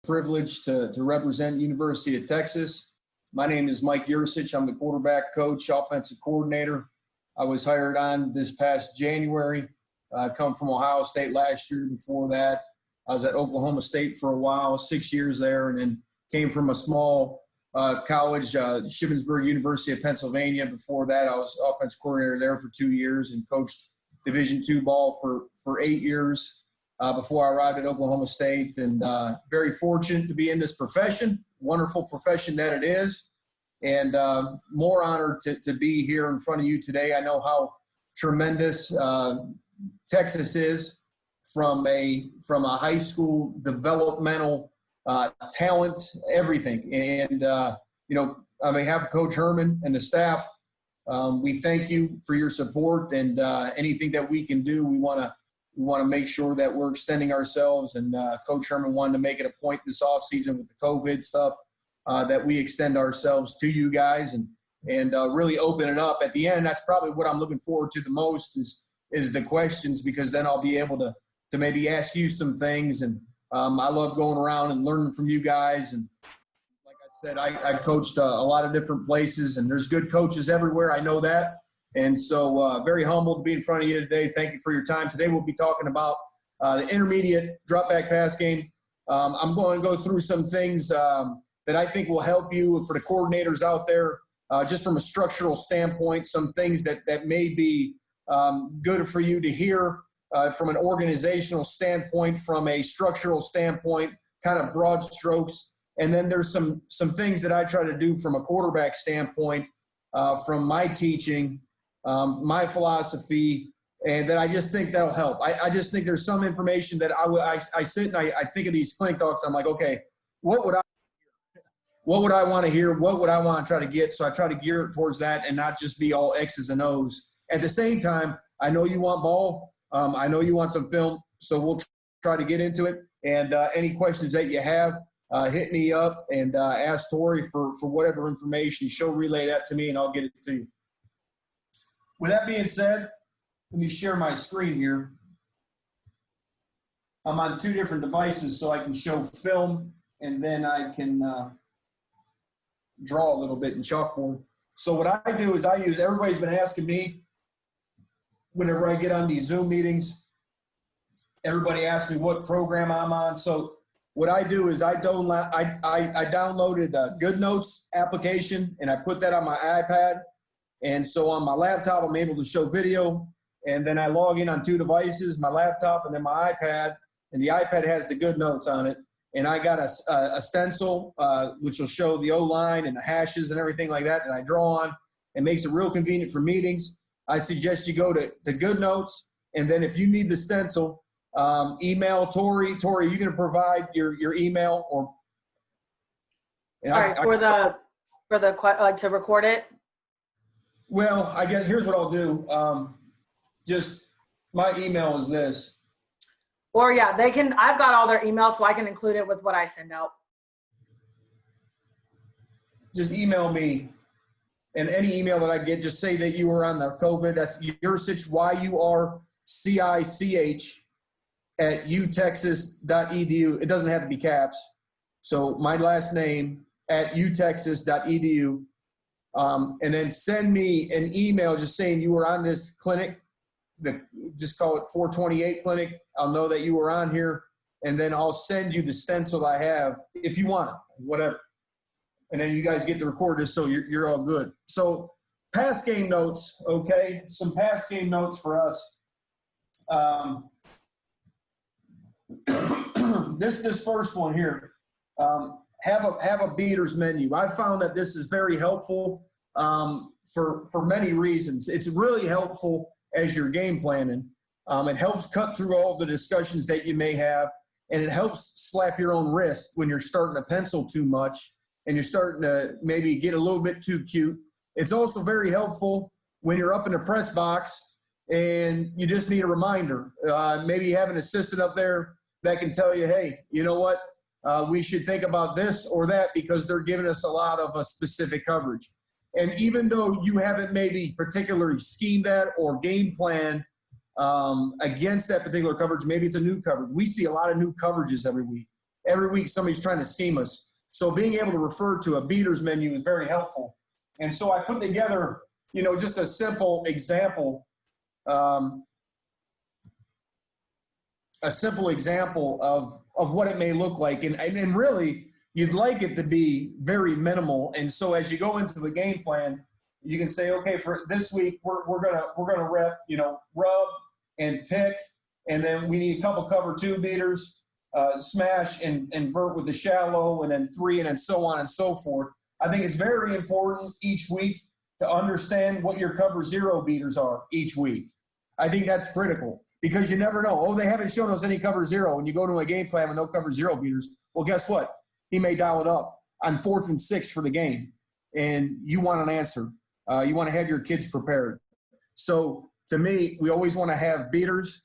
privilege to represent University of Texas. My name is Mike Yurcich. I'm the quarterback coach, offensive coordinator. I was hired on this past January. I come from Ohio State last year. Before that, I was at Oklahoma State for a while, 6 years there, and then came from a small college, Shippensburg University of Pennsylvania. Before that, I was offensive coordinator there for 2 years and coached Division II ball for 8 years before I arrived at Oklahoma State. And very fortunate to be in this profession, wonderful profession that it is, and more honored to be here in front of you today. I know how tremendous Texas is from a high school developmental talent, everything. And, on behalf of Coach Herman and the staff, we thank you for your support, and anything that we can do, we want to make sure that we're extending ourselves. And Coach Herman wanted to make it a point this offseason with the COVID stuff that we extend ourselves to you guys and really open it up. At the end, that's probably what I'm looking forward to the most is the questions, because then I'll be able to maybe ask you some things. And I love going around and learning from you guys. And like I said, I coached a lot of different places, and there's good coaches everywhere. I know that. And so very humbled to be in front of you today. Thank you for your time. Today we'll be talking about the intermediate drop back pass game. I'm going to go through some things that I think will help you, for the coordinators out there, just from a structural standpoint, some things that may be good for you to hear from an organizational standpoint, from a structural standpoint, kind of broad strokes. And then there's some things that I try to do from a quarterback standpoint, from my teaching, my philosophy, and that I just think that'll help. I just think there's some information that I sit and I think of these clinic talks. I'm like, okay, what would I want to hear? What would I want to try to get? So I try to gear it towards that and not just be all X's and O's. At the same time, I know you want ball. I know you want some film, so we'll try to get into it. And any questions that you have, hit me up and ask Tori for whatever information. She'll relay that to me, and I'll get it to you. With that being said, let me share my screen here. I'm on 2 different devices, so I can show film, and then I can draw a little bit in chalkboard. So what I do is everybody's been asking me, whenever I get on these Zoom meetings, everybody asks me what program I'm on. So what I do is I downloaded a Good Notes application, and I put that on my iPad. And so on my laptop, I'm able to show video. And then I log in on 2 devices, my laptop and then my iPad. And the iPad has the Good Notes on it. And I got a stencil, which will show the O-line and the hashes and everything like that. And I draw on. It makes it real convenient for meetings. I suggest you go to Good Notes. And then if you need the stencil, email Tori. Tori, are you going to provide your email? Or all right, to record it? Well, I guess here's what I'll do. Just my email is this. Or yeah, I've got all their emails, so I can include it with what I send out. Just email me, and any email that I get, just say that you were on the COVID. That's Yurcich, YURCICH at utexas.edu. It doesn't have to be caps. So my last name at utexas.edu. And then send me an email just saying you were on this clinic. Just call it 428 clinic. I'll know that you were on here, and then I'll send you the stencil I have if you want it, whatever. And then you guys get to record this, so you're all good. So pass game notes, okay? Some pass game notes for us. This first one here. Have a beaters menu. I found that this is very helpful for many reasons. It's really helpful as you're game planning. It helps cut through all the discussions that you may have, and it helps slap your own wrist when you're starting to pencil too much and you're starting to maybe get a little bit too cute. It's also very helpful when you're up in the press box and you just need a reminder. Maybe you have an assistant up there that can tell you, hey, you know what? We should think about this or that because they're giving us a lot of a specific coverage. And even though you haven't maybe particularly schemed that or game planned against that particular coverage, maybe it's a new coverage. We see a lot of new coverages every week. Every week somebody's trying to scheme us. So being able to refer to a beaters menu is very helpful. And so I put together, just a simple example, of what it may look like. And really, you'd like it to be very minimal. And so as you go into the game plan, you can say, okay, for this week, we're gonna rep, rub and pick, and then we need a couple cover 2 beaters, smash and vert with the shallow, and then 3, and then so on and so forth. I think it's very important each week to understand what your cover 0 beaters are each week. I think that's critical because you never know. Oh, they haven't shown us any cover 0. When you go to a game plan with no cover 0 beaters, well, guess what? He may dial it up on 4th and 6 for the game, and you want an answer. You want to have your kids prepared. So to me, we always want to have beaters,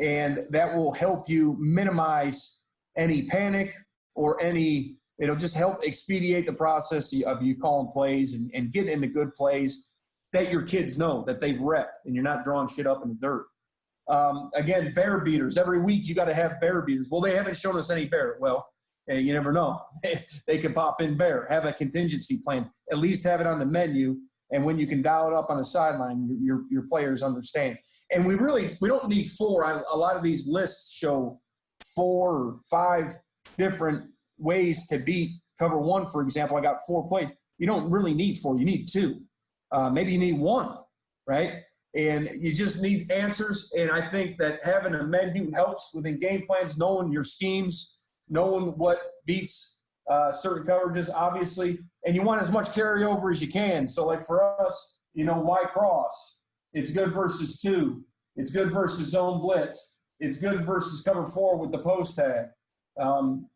and that will help you minimize any panic or any, it'll just help expedite the process of you calling plays and get into good plays that your kids know that they've repped and you're not drawing shit up in the dirt. Again, bear beaters. Every week you got to have bear beaters. Well, they haven't shown us any bear. Well, you never know. They can pop in bear. Have a contingency plan. At least have it on the menu. And when you can dial it up on the sideline, your players understand. And we don't need 4. A lot of these lists show 4 or 5 different ways to beat cover 1, for example. I got 4 plays. You don't really need 4. You need 2. Maybe you need 1, right? And you just need answers. And I think that having a menu helps within game plans, knowing your schemes, knowing what beats certain coverages, obviously. And you want as much carryover as you can. So, like for us, Y cross. It's good versus 2. It's good versus zone blitz. It's good versus cover 4 with the post tag,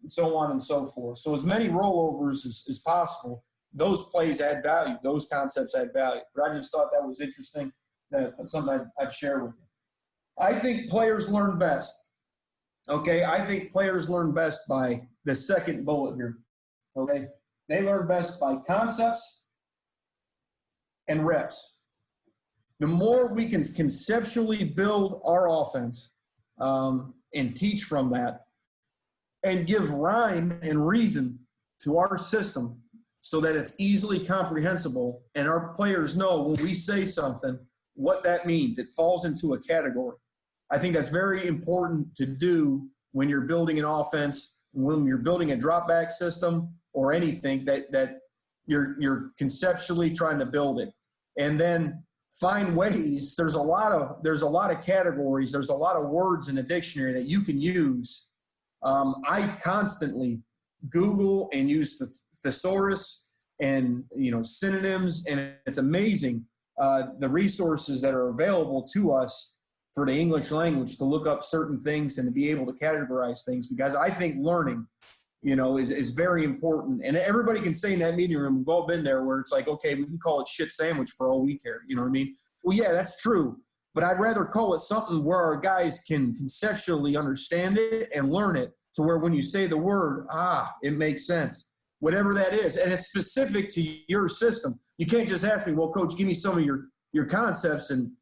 so on and so forth. So as many rollovers as possible. Those plays add value. Those concepts add value. But I just thought that was interesting. That's something I'd share with you. I think players learn best. Okay, I think players learn best by the second bullet here. Okay, they learn best by concepts and reps. The more we can conceptually build our offense and teach from that and give rhyme and reason to our system so that it's easily comprehensible and our players know when we say something, what that means. It falls into a category. I think that's very important to do when you're building an offense, when you're building a drop back system or anything that you're conceptually trying to build it. And then find ways. There's a lot of categories. There's a lot of words in a dictionary that you can use. I constantly Google and use the thesaurus and synonyms, and it's amazing the resources that are available to us for the English language to look up certain things and to be able to categorize things, because I think learning is very important. And everybody can say in that meeting room, we've all been there, where it's like, okay, we can call it shit sandwich for all we care. You know what I mean? Well, yeah, that's true. But I'd rather call it something where our guys can conceptually understand it and learn it to where when you say the word, it makes sense, whatever that is. And it's specific to your system. You can't just ask me, well, coach, give me some of your concepts. And,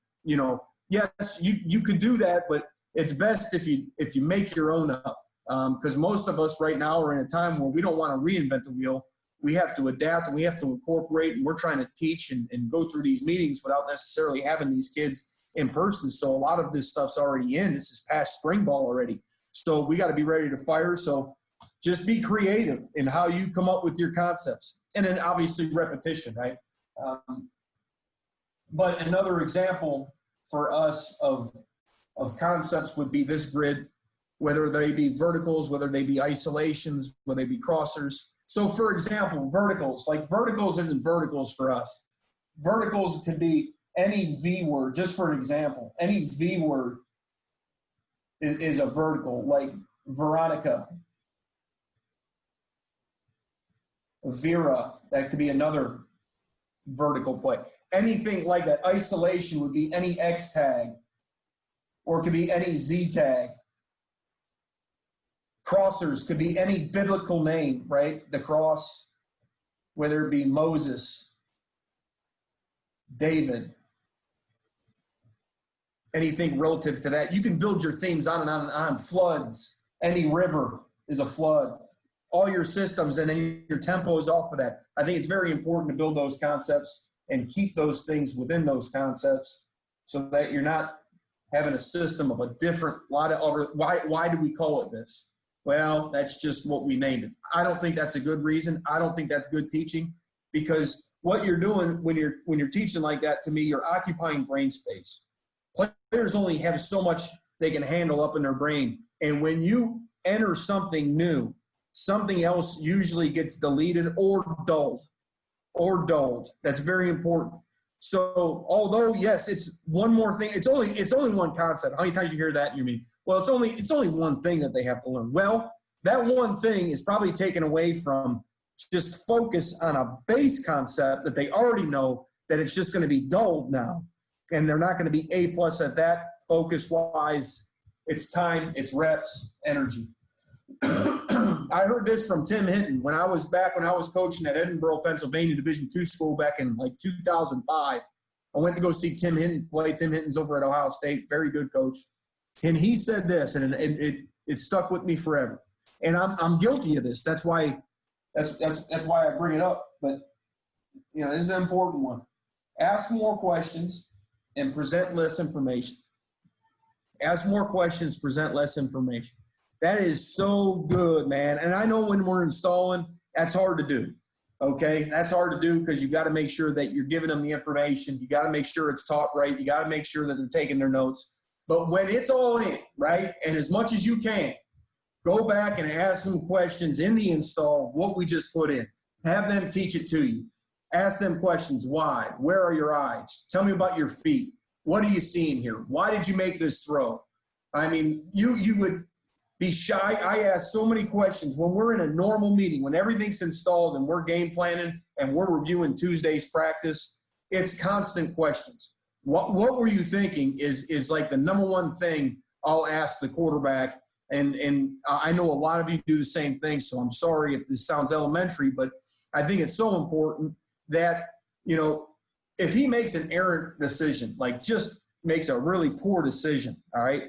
yes, you could do that, but it's best if you make your own up. Because most of us right now are in a time where we don't want to reinvent the wheel. We have to adapt and we have to incorporate, and we're trying to teach and go through these meetings without necessarily having these kids in person. So a lot of this stuff's already in. This is past spring ball already. So we got to be ready to fire. So just be creative in how you come up with your concepts. And then obviously repetition, right? But another example for us of concepts would be this grid, whether they be verticals, whether they be isolations, whether they be crossers. So for example, verticals, like verticals isn't verticals for us. Verticals could be any V word, just for an example. Any V word is a vertical, like Veronica, Vera, that could be another vertical play. Anything like that. Isolation would be any X tag, or it could be any Z tag. Crossers could be any biblical name, right? The cross, whether it be Moses, David, anything relative to that. You can build your themes on and on and on. Floods, any river, is a flood. All your systems and then your tempo is off of that. I think it's very important to build those concepts and keep those things within those concepts so that you're not having a system of a different lot of other. Why do we call it this? Well, that's just what we named it. I don't think that's a good reason. I don't think that's good teaching, because what you're doing when you're teaching like that, to me, you're occupying brain space. Players only have so much they can handle up in their brain. And when you enter something new, something else usually gets deleted or dulled. That's very important. So although, yes, it's one more thing. It's only one concept. How many times you hear that and you mean, well, it's only one thing that they have to learn. Well, that one thing is probably taken away from just focus on a base concept that they already know, that it's just going to be dulled now. And they're not going to be A+ at that focus-wise. It's time, it's reps, energy. I heard this from Tim Hinton when I was coaching at Edinburgh, Pennsylvania Division II school back in like 2005. I went to go see Tim Hinton play. Tim Hinton's over at Ohio State, very good coach. And he said this, and it stuck with me forever. And I'm guilty of this. That's why I bring it up. But this is an important one. Ask more questions and present less information. Ask more questions, present less information. That is so good, man. And I know when we're installing, that's hard to do. Okay? That's hard to do because you got to make sure that you're giving them the information. You got to make sure it's taught right. You got to make sure that they're taking their notes. But when it's all in, right, and as much as you can, go back and ask them questions in the install of what we just put in. Have them teach it to you. Ask them questions. Why? Where are your eyes? Tell me about your feet. What are you seeing here? Why did you make this throw? I mean, you would be shy. I ask so many questions when we're in a normal meeting, when everything's installed and we're game planning and we're reviewing Tuesday's practice. It's constant questions. What were you thinking is like the number one thing I'll ask the quarterback. And I know a lot of you do the same thing, so I'm sorry if this sounds elementary, but I think it's so important that, if he makes an errant decision, like just makes a really poor decision, all right,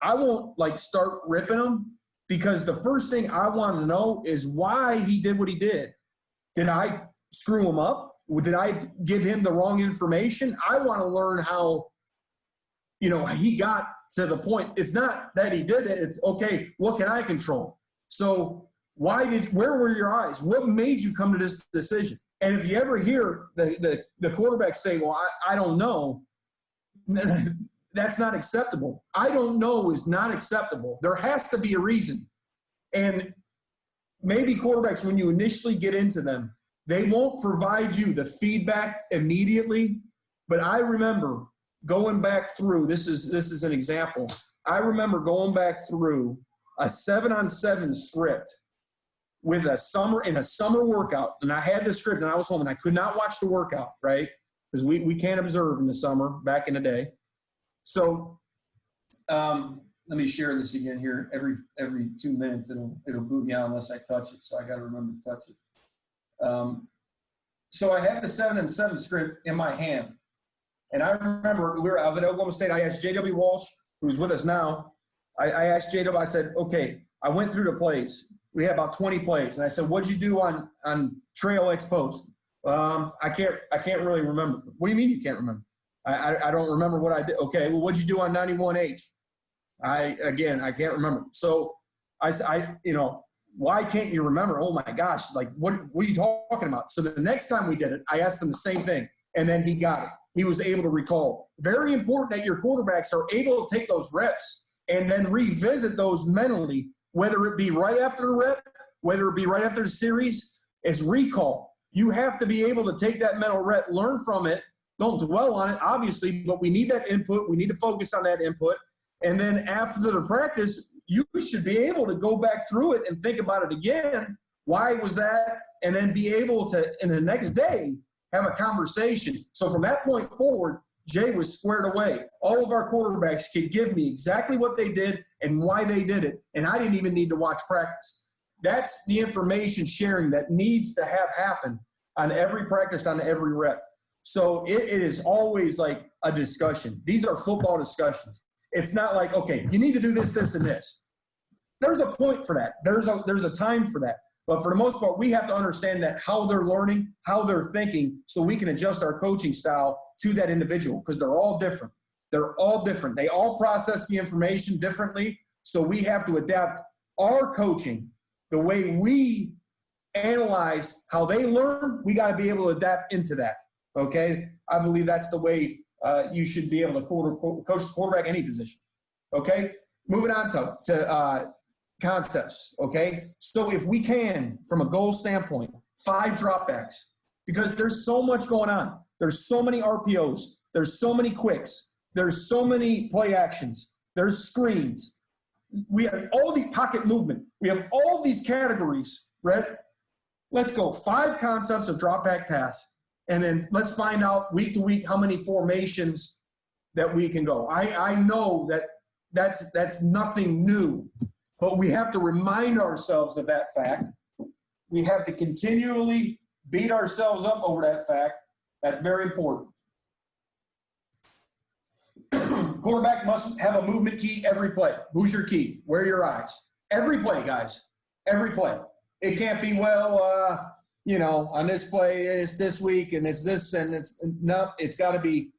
I won't start ripping him, because the first thing I want to know is why he did what he did. Did I screw him up? Did I give him the wrong information? I want to learn how, he got to the point. It's not that he did it. It's, okay, what can I control? So where were your eyes? What made you come to this decision? And if you ever hear the quarterback say, well, I don't know, that's not acceptable. I don't know is not acceptable. There has to be a reason. And maybe quarterbacks, when you initially get into them, they won't provide you the feedback immediately. But I remember going back through, this is an example. I remember going back through a 7-on-7 script in a summer workout. And I had the script and I was home and I could not watch the workout, right? Because we can't observe in the summer back in the day. So let me share this again here. Every 2 minutes it'll boot me out unless I touch it. So I got to remember to touch it. So I had the 7-on-7 script in my hand. And I remember I was at Oklahoma State. I asked J.W. Walsh, who's with us now. I asked J.W., I said, okay, I went through the plays. We had about 20 plays. And I said, what'd you do on trail X post? I can't really remember. What do you mean you can't remember? I don't remember what I did. Okay, well, what'd you do on 91H? I can't remember. So why can't you remember? Oh my gosh, what are you talking about? So the next time we did it, I asked him the same thing, and then he got it. He was able to recall. Very important that your quarterbacks are able to take those reps and then revisit those mentally, whether it be right after the rep, whether it be right after the series, is recall. You have to be able to take that mental rep, learn from it. Don't dwell on it, obviously, but we need that input. We need to focus on that input. And then after the practice, you should be able to go back through it and think about it again. Why was that? And then be able to, in the next day, have a conversation. So from that point forward, Jay was squared away. All of our quarterbacks could give me exactly what they did and why they did it. And I didn't even need to watch practice. That's the information sharing that needs to happen on every practice, on every rep. So it is always like a discussion. These are football discussions. It's not like, okay, you need to do this, this, and this. there's a point for that. There's a time for that. But for the most part, we have to understand that how they're learning, how they're thinking, so we can adjust our coaching style to that individual, because they're all different. They're all different. They all process the information differently. So we have to adapt our coaching, the way we analyze how they learn. We got to be able to adapt into that. Okay. I believe that's the way you should be able to coach the quarterback any position. Okay. Moving on to concepts. Okay. So if we can, from a goal standpoint, 5 dropbacks, because there's so much going on. There's so many RPOs. There's so many quicks. There's so many play actions. There's screens. We have all the pocket movement. We have all these categories, right? Let's go 5 concepts of drop back pass, and then let's find out week to week how many formations that we can go. I know that that's nothing new, but we have to remind ourselves of that fact. We have to continually beat ourselves up over that fact. That's very important. Quarterback must have a movement key every play. Who's your key? Where are your eyes? Every play, guys. Every play. It can't be, on this play it's this week and it's this and it's no. It's got to be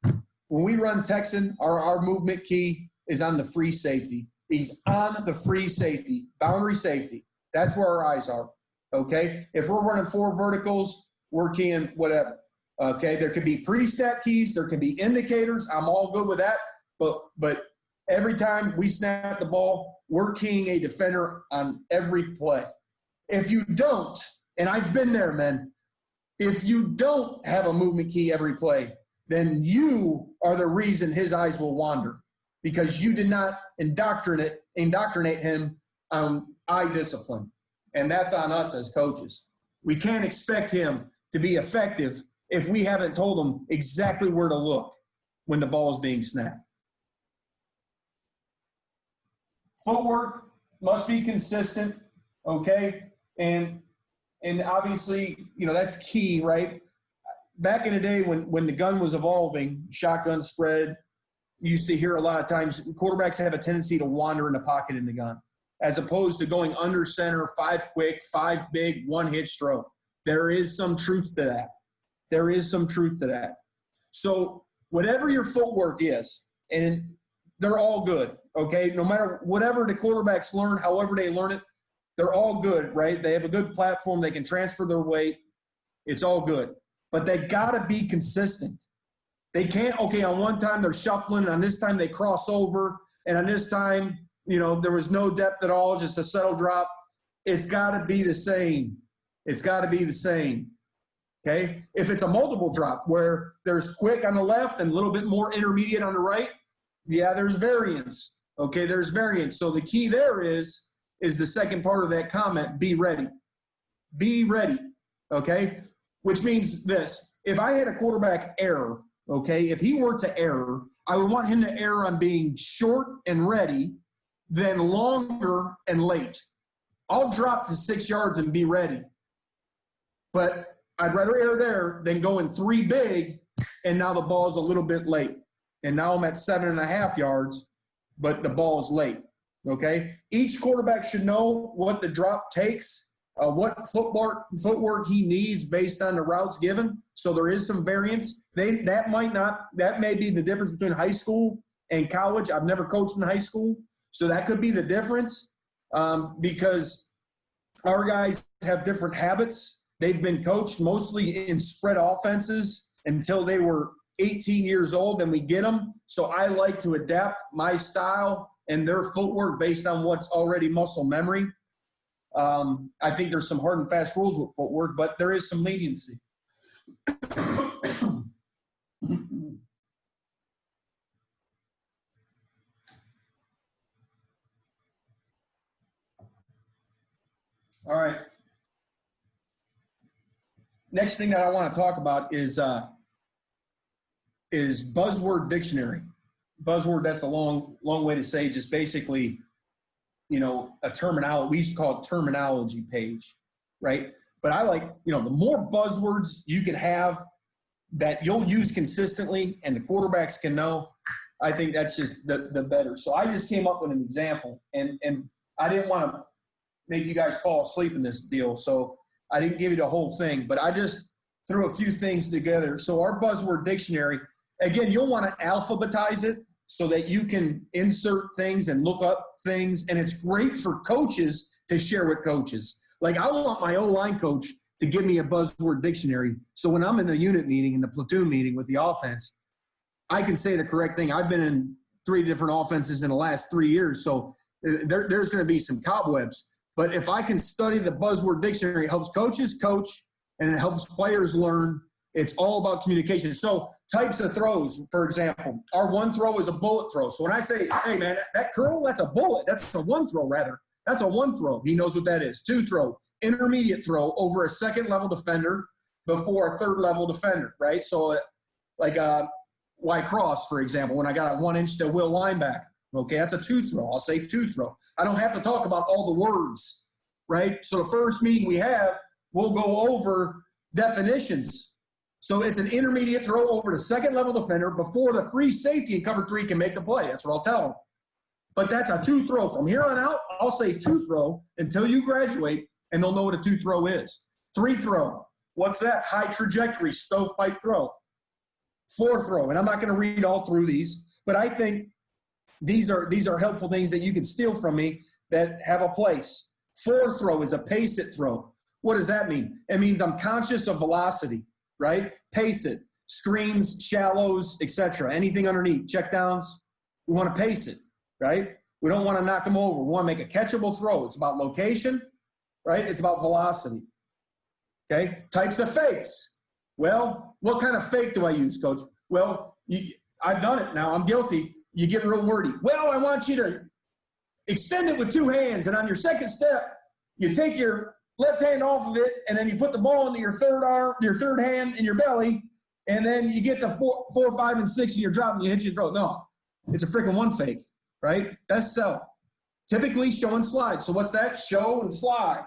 when we run Texan. Our movement key is on the free safety. He's on the free safety, boundary safety. That's where our eyes are. Okay. If we're running 4 verticals, we're keying whatever. Okay, there could be pre-snap keys, there could be indicators. I'm all good with that. But every time we snap the ball, we're keying a defender on every play. If you don't, and I've been there, man, if you don't have a movement key every play, then you are the reason his eyes will wander, because you did not indoctrinate him on eye discipline. And that's on us as coaches. We can't expect him to be effective if we haven't told them exactly where to look when the ball is being snapped. Footwork must be consistent, okay? And obviously, that's key, right? Back in the day when the gun was evolving, shotgun spread, you used to hear a lot of times quarterbacks have a tendency to wander in the pocket in the gun, as opposed to going under center, 5 quick, 5 big, 1 hit stroke. There is some truth to that. There is some truth to that. So whatever your footwork is, and they're all good, okay? No matter whatever the quarterbacks learn, however they learn it, they're all good, right? They have a good platform. They can transfer their weight. It's all good. But they got to be consistent. They can't, on one time they're shuffling, on this time they cross over, and on this time, there was no depth at all, just a subtle drop. It's got to be the same. It's got to be the same. Okay, if it's a multiple drop where there's quick on the left and a little bit more intermediate on the right, yeah, there's variance. Okay, there's variance. So the key there is the second part of that comment, be ready. Be ready, okay? Which means this. If I had a quarterback error, okay, if he were to error, I would want him to err on being short and ready than longer and late. I'll drop to 6 yards and be ready. But I'd rather err there than going 3 big, and now the ball's a little bit late. And now I'm at 7.5 yards, but the ball is late, okay? Each quarterback should know what the drop takes, what footwork he needs based on the routes given. So there is some variance. That may be the difference between high school and college. I've never coached in high school, so that could be the difference because our guys have different habits. They've been coached mostly in spread offenses until they were 18 years old, and we get them. So I like to adapt my style and their footwork based on what's already muscle memory. I think there's some hard and fast rules with footwork, but there is some leniency. All right. Next thing that I want to talk about is buzzword dictionary. Buzzword, that's a long way to say just basically, a terminology. We used to call it terminology page, right? But I like, the more buzzwords you can have that you'll use consistently and the quarterbacks can know, I think that's just the better. So I just came up with an example, and I didn't want to make you guys fall asleep in this deal, so I didn't give you the whole thing, but I just threw a few things together. So our buzzword dictionary, again, you'll want to alphabetize it so that you can insert things and look up things, and it's great for coaches to share with coaches. Like, I want my O-line coach to give me a buzzword dictionary, so when I'm in the unit meeting, in the platoon meeting with the offense, I can say the correct thing. I've been in 3 different offenses in the last 3 years, so there's going to be some cobwebs. But if I can study the buzzword dictionary, it helps coaches coach, and it helps players learn. It's all about communication. So types of throws, for example, our one throw is a bullet throw. So when I say, hey, man, that curl, that's a bullet. That's a one throw, rather. That's a one throw. He knows what that is. Two throw, intermediate throw over a second-level defender before a third-level defender, right? So like Y cross, for example, when I got a 1-inch to will linebacker. Okay, that's a two throw. I'll say two throw. I don't have to talk about all the words, right? So the first meeting we have, we'll go over definitions. So it's an intermediate throw over the second-level defender before the free safety in cover 3 can make the play. That's what I'll tell them. But that's a two throw. From here on out, I'll say two throw until you graduate, and they'll know what a two throw is. Three throw. What's that? High trajectory, stovepipe throw. Four throw. And I'm not going to read all through these, but I think these are helpful things that you can steal from me that have a place. Four throw is a pace it throw. What does that mean? It means I'm conscious of velocity, right? Pace it. Screens, shallows, etc. Anything underneath. Check downs. We want to pace it, right? We don't want to knock them over. We want to make a catchable throw. It's about location, right? It's about velocity. Okay? Types of fakes. Well, what kind of fake do I use, Coach? Well, I've done it now. I'm guilty. You get real wordy. Well, I want you to extend it with two hands, and on your second step, you take your left hand off of it, and then you put the ball into your third arm, your third hand in your belly, and then you get to 4, 5, and 6, and you're dropping, you hit your throat. No, it's a freaking one fake, right? That's sell. Typically, show and slide. So what's that? Show and slide.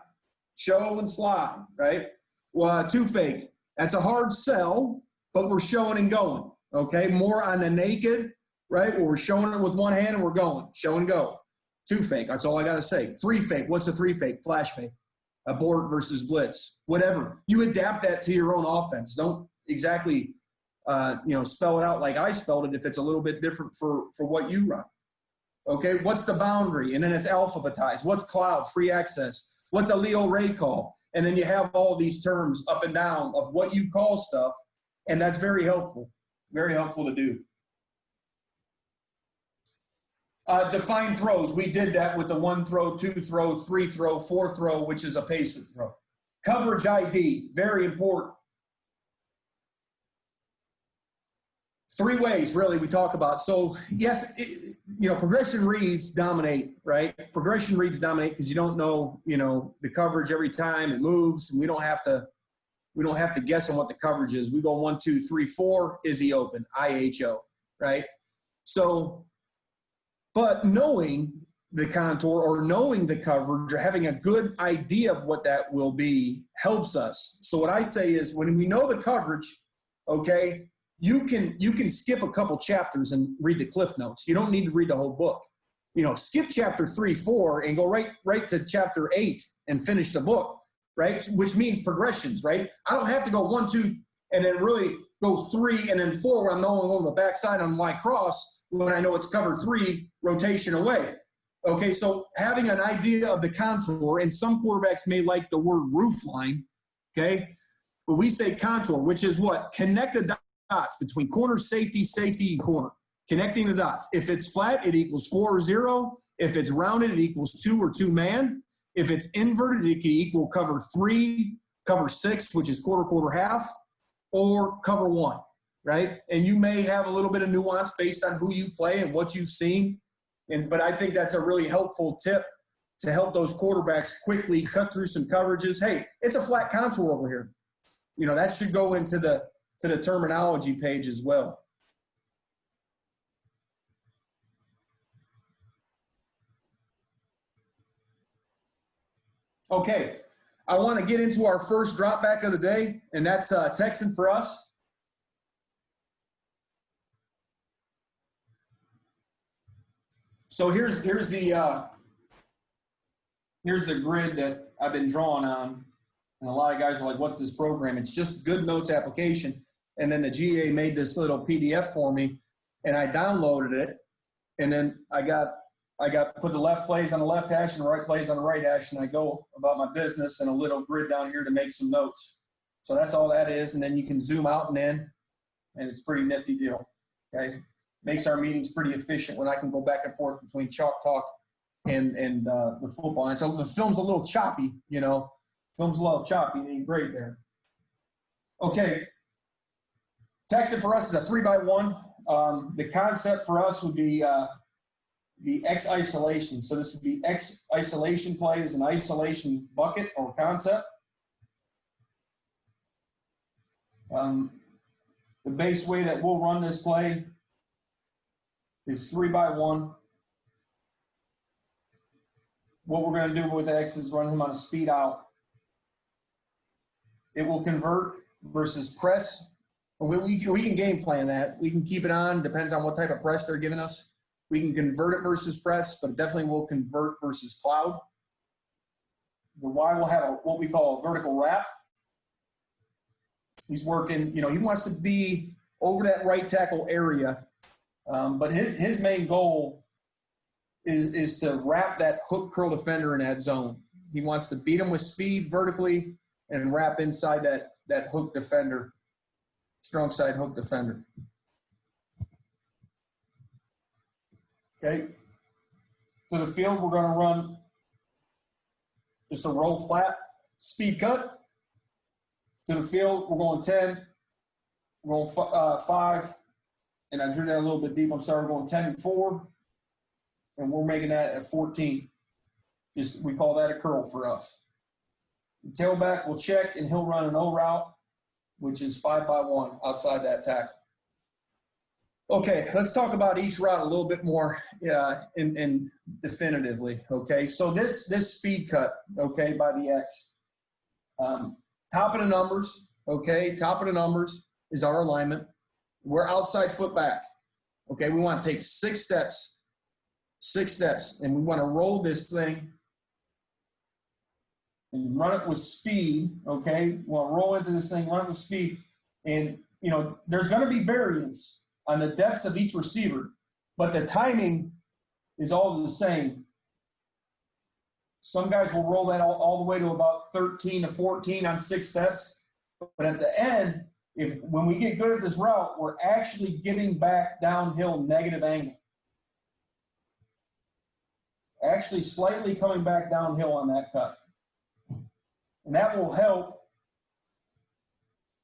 Show and slide, right? Well, two fake. That's a hard sell, but we're showing and going, okay? More on the naked, right? Where we're showing it with one hand and we're going. Show and go. Two fake. That's all I got to say. Three fake. What's a three fake? Flash fake. Abort versus blitz. Whatever. You adapt that to your own offense. Don't exactly, spell it out like I spelled it if it's a little bit different for what you run. Okay? What's the boundary? And then it's alphabetized. What's cloud? Free access. What's a Leo Ray call? And then you have all these terms up and down of what you call stuff. And that's very helpful. Very helpful to do. Define throws. We did that with the one throw, two throw, three throw, four throw, which is a pace throw. Coverage ID, very important. 3 ways, really, we talk about. So, yes, progression reads dominate, right? Progression reads dominate because you don't know, the coverage every time it moves, and we don't have to guess on what the coverage is. We go 1, 2, 3, 4. Is he open? IHO, right? So. But knowing the contour or knowing the coverage or having a good idea of what that will be helps us. So what I say is when we know the coverage, okay, you can skip a couple chapters and read the cliff notes. You don't need to read the whole book. Skip chapter 3, 4 and go right to chapter 8 and finish the book, right? Which means progressions, right? I don't have to go 1, 2 and then really go 3 and then 4 when I'm knowing on the backside on my cross when I know it's covered 3 rotation away. Okay, so having an idea of the contour, and some quarterbacks may like the word roof line, okay? But we say contour, which is what? Connect the dots between corner, safety, and corner. Connecting the dots. If it's flat, it equals 4 or 0. If it's rounded, it equals 2 or 2-man. If it's inverted, it can equal cover 3, cover 6, which is quarter, half, or cover 1. Right? And you may have a little bit of nuance based on who you play and what you've seen. But I think that's a really helpful tip to help those quarterbacks quickly cut through some coverages. Hey, it's a flat contour over here. That should go into the terminology page as well. Okay. I want to get into our first drop back of the day, and that's Texan for us. So here's the here's the grid that I've been drawing on. And a lot of guys are like, what's this program? It's just Good Notes application. And then the GA made this little PDF for me, and I downloaded it. And then I put the left plays on the left hash and the right plays on the right hash, and I go about my business and a little grid down here to make some notes. So that's all that is. And then you can zoom out and in, and it's a pretty nifty deal. Okay. Makes our meetings pretty efficient when I can go back and forth between Chalk Talk and the football. And so the film's a little choppy, you know. Film's a little choppy. It ain't great there. Okay. Texting for us is a 3x1. The concept for us would be the X isolation. So this would be X isolation play is an isolation bucket or concept. The base way that we'll run this play is 3x1. What we're going to do with X is run him on a speed out. It will convert versus press. We can game plan that. We can keep it on. Depends on what type of press they're giving us. We can convert it versus press, but it definitely will convert versus cloud. The Y will have what we call a vertical wrap. He's working, you know, he wants to be over that right tackle area. But his main goal is to wrap that hook curl defender in that zone. He wants to beat him with speed vertically and wrap inside that hook defender, strong side hook defender. Okay. To the field, we're going to run just a roll flat, speed cut. To the field, we're going 10, we're going 5, and I drew that a little bit deep. I'm sorry, we're going 10 and 4, and we're making that at 14. We call that a curl for us. The tailback will check, and he'll run an O route, which is 5x1 outside that tackle. Okay, let's talk about each route a little bit more in definitively, okay? So this speed cut, okay, by the X. Top of the numbers, okay? Top of the numbers is our alignment. We're outside foot back, okay? We want to take 6 steps, and we want to roll this thing and run it with speed, okay? We want to roll into this thing, run it with speed, and, you know, there's going to be variance on the depths of each receiver, but the timing is all the same. Some guys will roll that all the way to about 13 to 14 on 6 steps. But at the end, when we get good at this route, we're actually getting back downhill negative angle. Actually slightly coming back downhill on that cut. And that will help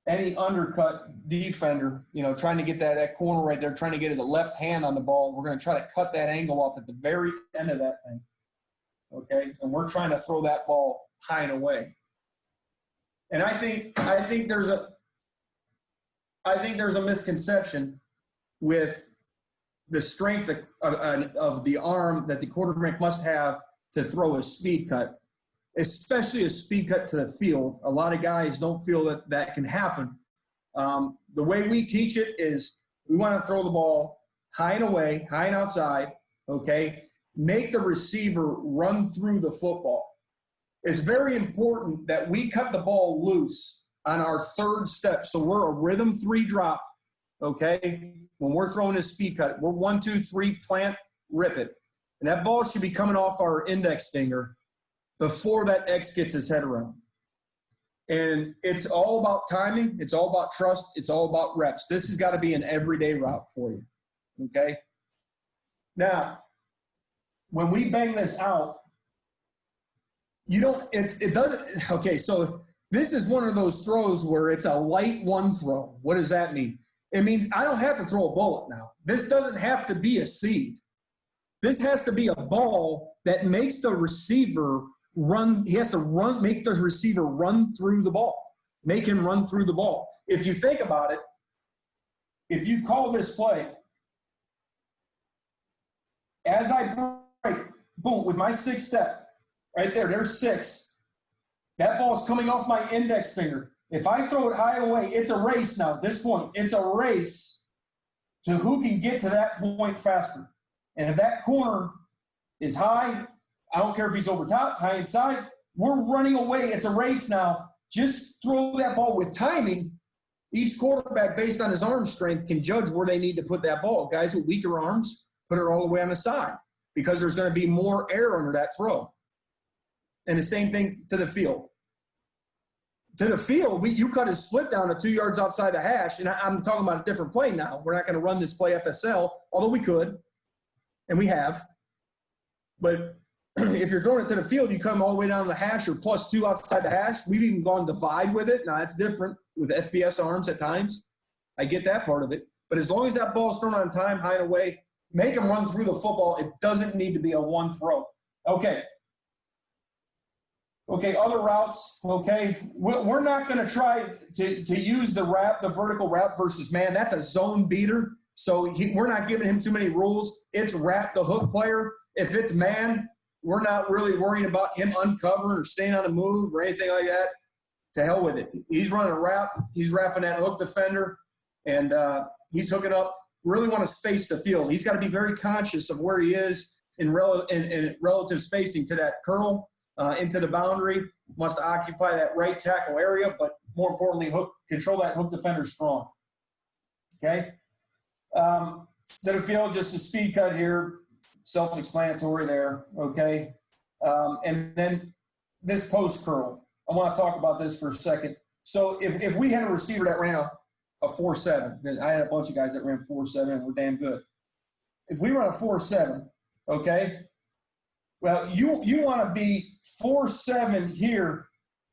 any undercut defender, you know, trying to get that corner right there, trying to get the left hand on the ball. We're going to try to cut that angle off at the very end of that thing. Okay, and we're trying to throw that ball high and away. And I think there's a misconception with the strength of the arm that the quarterback must have to throw a speed cut, especially a speed cut to the field. A lot of guys don't feel that can happen. The way we teach it is we want to throw the ball high and away, high and outside, okay? Make the receiver run through the football. It's very important that we cut the ball loose on our 3rd step. So we're a rhythm 3 drop, okay? When we're throwing a speed cut, we're 1, 2, 3, plant, rip it. And that ball should be coming off our index finger before that X gets his head around. And it's all about timing. It's all about trust. It's all about reps. This has got to be an everyday route for you, okay? Now, when we bang this out, okay, so this is one of those throws where it's a light 1 throw. What does that mean? It means I don't have to throw a bullet now. This doesn't have to be a seed. This has to be a ball that makes the receiver run. He has to make the receiver run through the ball. Make him run through the ball. If you think about it, if you call this play, as I break, boom, with my 6th step, right there's 6. That ball's coming off my index finger. If I throw it high away, it's a race now at this point. It's a race to who can get to that point faster. And if that corner is high, I don't care if he's over top, high inside. We're running away. It's a race now. Just throw that ball with timing. Each quarterback, based on his arm strength, can judge where they need to put that ball. Guys with weaker arms, put it all the way on the side because there's going to be more air under that throw. And the same thing to the field. To the field, you cut his split down to 2 yards outside the hash, and I'm talking about a different play now. We're not going to run this play FSL, although we could, and we have. But if you're throwing it to the field, you come all the way down the hash or +2 outside the hash. We've even gone divide with it. Now, that's different with FBS arms at times. I get that part of it. But as long as that ball's thrown on time, high and away, make them run through the football. It doesn't need to be a one throw. Okay, other routes, okay? We're not going to try to use the vertical wrap versus man. That's a zone beater. So we're not giving him too many rules. It's wrap the hook player. If it's man, we're not really worrying about him uncovering or staying on the move or anything like that. To hell with it. He's running a wrap. He's wrapping that hook defender, and he's hooking up. Really want to space the field. He's got to be very conscious of where he is in relative spacing to that curl. Into the boundary, wants to occupy that right tackle area, but more importantly, control that hook defender strong. Okay? To the field, just a speed cut here, self-explanatory there, okay? And then this post curl. I want to talk about this for a second. So if we had a receiver that ran a 4.7, I had a bunch of guys that ran 4.7 and were damn good. If we run a 4.7, okay, well, you want to be 4.7 here,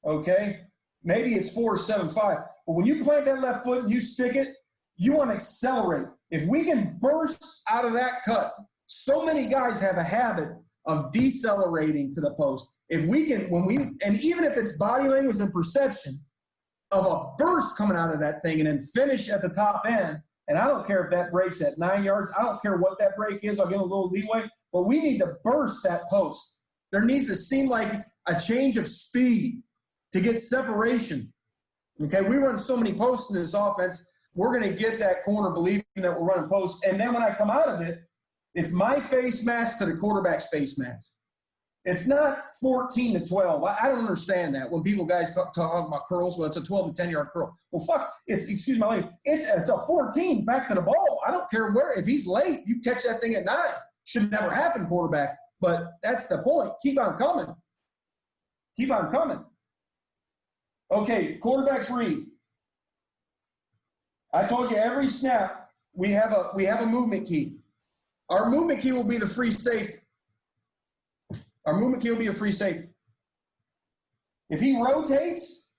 okay? Maybe it's 4.75. But when you plant that left foot and you stick it, you want to accelerate. If we can burst out of that cut, so many guys have a habit of decelerating to the post. If we can, and even if it's body language and perception of a burst coming out of that thing and then finish at the top end, and I don't care if that breaks at 9 yards. I don't care what that break is. I'll give a little leeway. But we need to burst that post. There needs to seem like a change of speed to get separation. Okay, we run so many posts in this offense, we're going to get that corner believing that we're running posts. And then when I come out of it, it's my face mask to the quarterback's face mask. It's not 14 to 12. I don't understand that when guys talk about curls. Well, it's a 12 to 10-yard curl. Well, fuck, excuse my language, it's a 14 back to the ball. I don't care where. If he's late, you catch that thing at 9. Should never happen, quarterback. But that's the point. Keep on coming. Keep on coming. Okay, quarterback's read. I told you every snap we have a movement key. Our movement key will be the free safety. Our movement key will be a free safety. If he rotates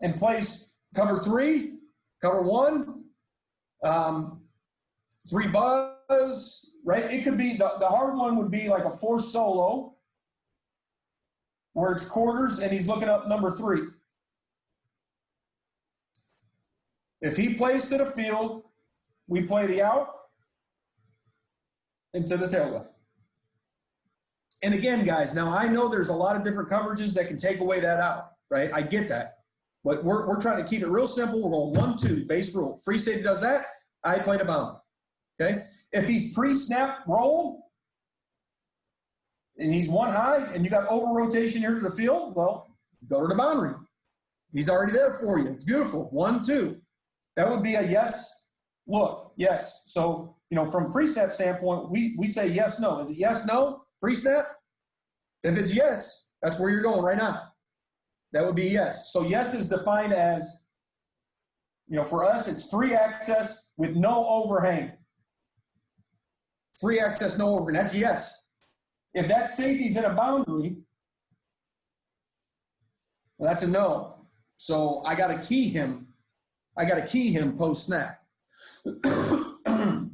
and plays cover 3, cover 1, 3 buzz, right? It could be the hard one would be like a 4 solo where it's quarters and he's looking up number 3. If he plays to the field, we play the out into the tailback. And again, guys, now I know there's a lot of different coverages that can take away that out, right? I get that. But we're trying to keep it real simple. We're going 1-2, base rule. Free safety does that, I play the boundary. Okay? If he's pre-snap roll and he's one high and you got over rotation here to the field, well, go to the boundary. He's already there for you. It's beautiful. 1-2. That would be a yes look. Yes. So, from pre-snap standpoint, we say yes, no. Is it yes, no? Pre-snap? If it's yes, that's where you're going right now. That would be yes. So yes is defined as, for us, it's free access with no overhang. Free access, no overhang. That's yes. If that safety's in a boundary, well, that's a no. So I got to key him. Post-snap.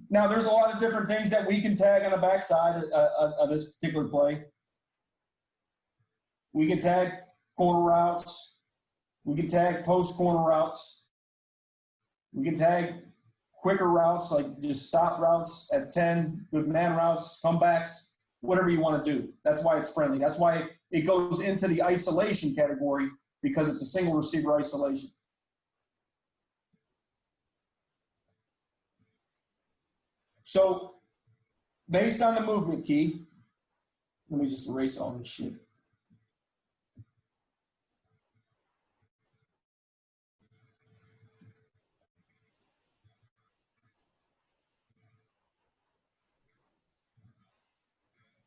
Now, there's a lot of different things that we can tag on the backside of this particular play. We can tag corner routes. We can tag post-corner routes. We can tag quicker routes, like just stop routes at 10, with man routes, comebacks, whatever you want to do. That's why it's friendly. That's why it goes into the isolation category, because it's a single receiver isolation. So based on the movement key, Let me just erase all this shit.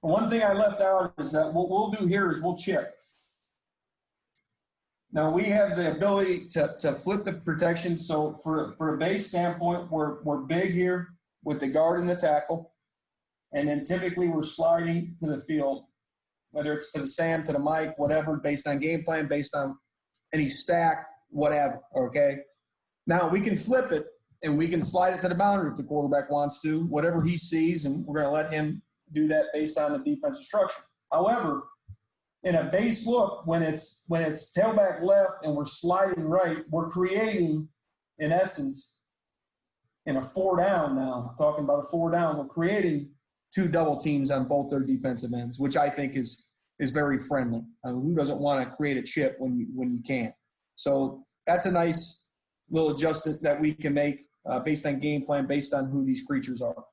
One thing I left out is that what we'll do here is we'll chip. Now we have the ability to flip the protection. So for a base standpoint, we're big here with the guard and the tackle. And then typically we're sliding to the field, whether it's to the Sam, to the Mike, whatever, based on game plan, based on any stack, whatever, okay? Now we can flip it and we can slide it to the boundary if the quarterback wants to, whatever he sees, and we're going to let him do that based on the defensive structure. However, in a base look, when it's tailback left and we're sliding right, we're creating, in essence, in a 4 down now, talking about a 4 down, we're creating 2 double teams on both their defensive ends, which I think is very friendly. I mean, who doesn't want to create a chip when you can? So that's a nice little adjustment that we can make based on game plan, based on who these creatures are.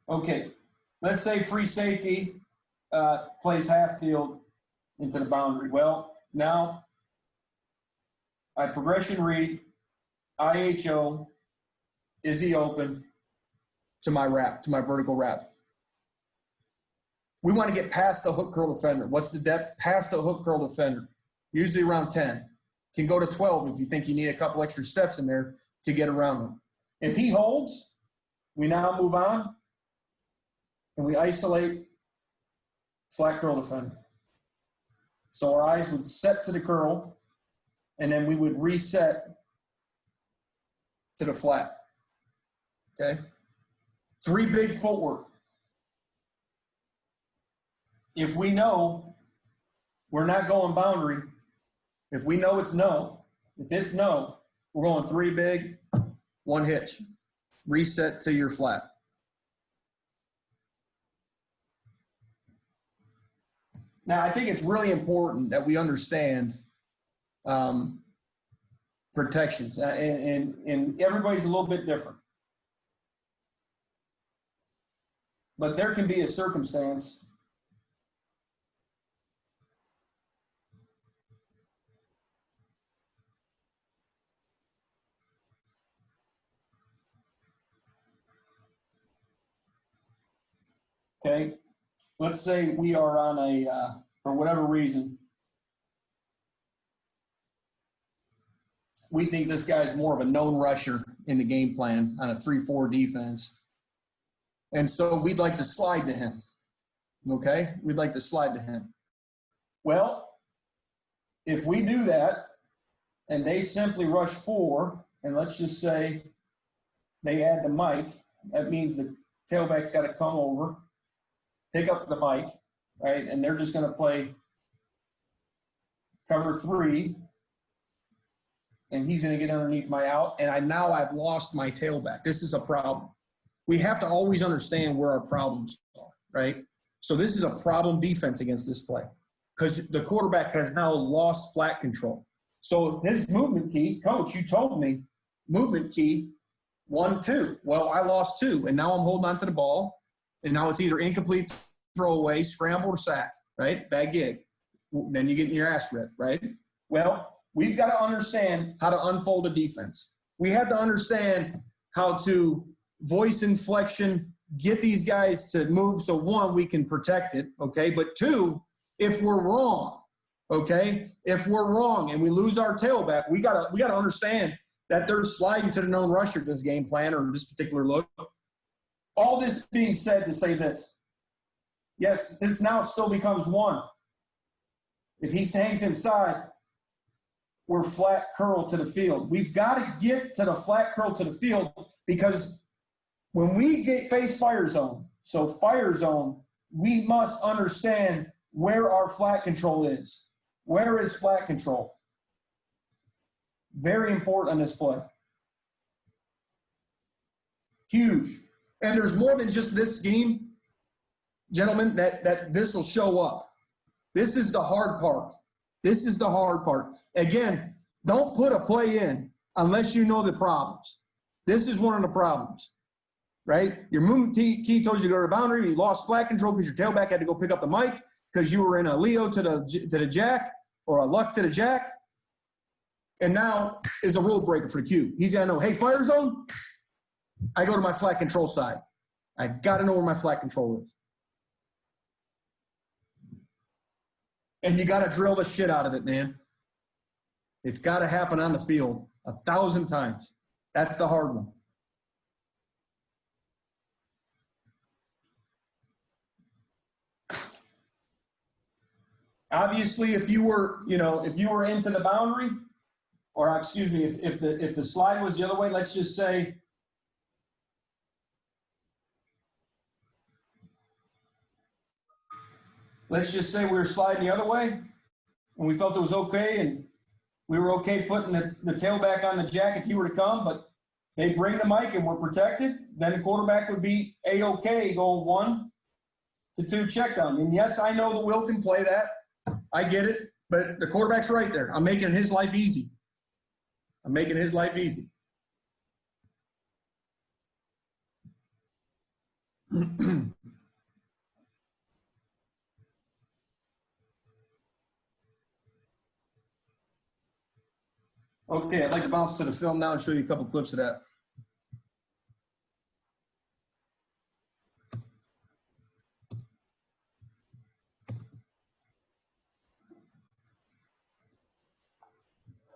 Okay, let's say free safety plays half field into the boundary. Well, now I progression read, IHO, is he open to my wrap, to my vertical wrap. We want to get past the hook curl defender. What's the depth? Past the hook curl defender, usually around 10. Can go to 12 if you think you need a couple extra steps in there to get around him. If he holds, we now move on. And we isolate flat curl defender. So our eyes would set to the curl, and then we would reset to the flat. Okay? 3 big footwork. If we know we're not going boundary, if we know it's no, if it's no, we're going 3 big, 1 hitch. Reset to your flat. Now, I think it's really important that we understand protections, and everybody's a little bit different. But there can be a circumstance okay, let's say we are on a, for whatever reason, we think this guy's more of a known rusher in the game plan on a 3-4 defense. And so we'd like to slide to him, okay? We'd like to slide to him. Well, if we do that and they simply rush 4, and let's just say they add the mic, that means the tailback's got to come over, pick up the mic, right? And they're just going to play cover 3, and he's going to get underneath my out, and I've lost my tailback. This is a problem. We have to always understand where our problems are, right? So this is a problem defense against this play because the quarterback has now lost flat control. So his movement key, coach, you told me, movement key, 1, 2. Well, I lost 2, and now I'm holding on to the ball, and now it's either incomplete, throwaway, scramble, or sack, right? Bad gig. Then you get your ass ripped, right? Well, we've got to understand how to unfold a defense. We have to understand how to voice inflection, get these guys to move. So 1, we can protect it, okay? But 2, if we're wrong, okay? If we're wrong and we lose our tailback, we gotta understand that they're sliding to the known rusher this game plan or this particular look. All this being said to say this. Yes, this now still becomes 1. If he hangs inside, we're flat curl to the field. We've got to get to the flat curl to the field because when we face fire zone, so fire zone, we must understand where our flat control is. Where is flat control? Very important on this play. Huge. And there's more than just this scheme, gentlemen, that this will show up. This is the hard part. This is the hard part. Again, don't put a play in unless you know the problems. This is one of the problems. right? Your movement key told you to go to the boundary. You lost flat control because your tailback had to go pick up the mic because you were in a Leo to the jack or a luck to the jack. And now is a rule breaker for the Q. He's got to know, hey, fire zone, I go to my flat control side. I got to know where my flat control is. And you got to drill the shit out of it, man. It's got to happen on the field 1,000 times. That's the hard one. Obviously, if you were into the boundary, or excuse me, if the slide was the other way, let's just say we were sliding the other way and we felt it was okay and we were okay putting the tailback on the jack if he were to come, but they bring the mic and we're protected, then the quarterback would be A-okay going 1 to 2 check down. And yes, I know that Will can play that. I get it, but the quarterback's right there. I'm making his life easy. Okay, I'd like to bounce to the film now and show you a couple clips of that.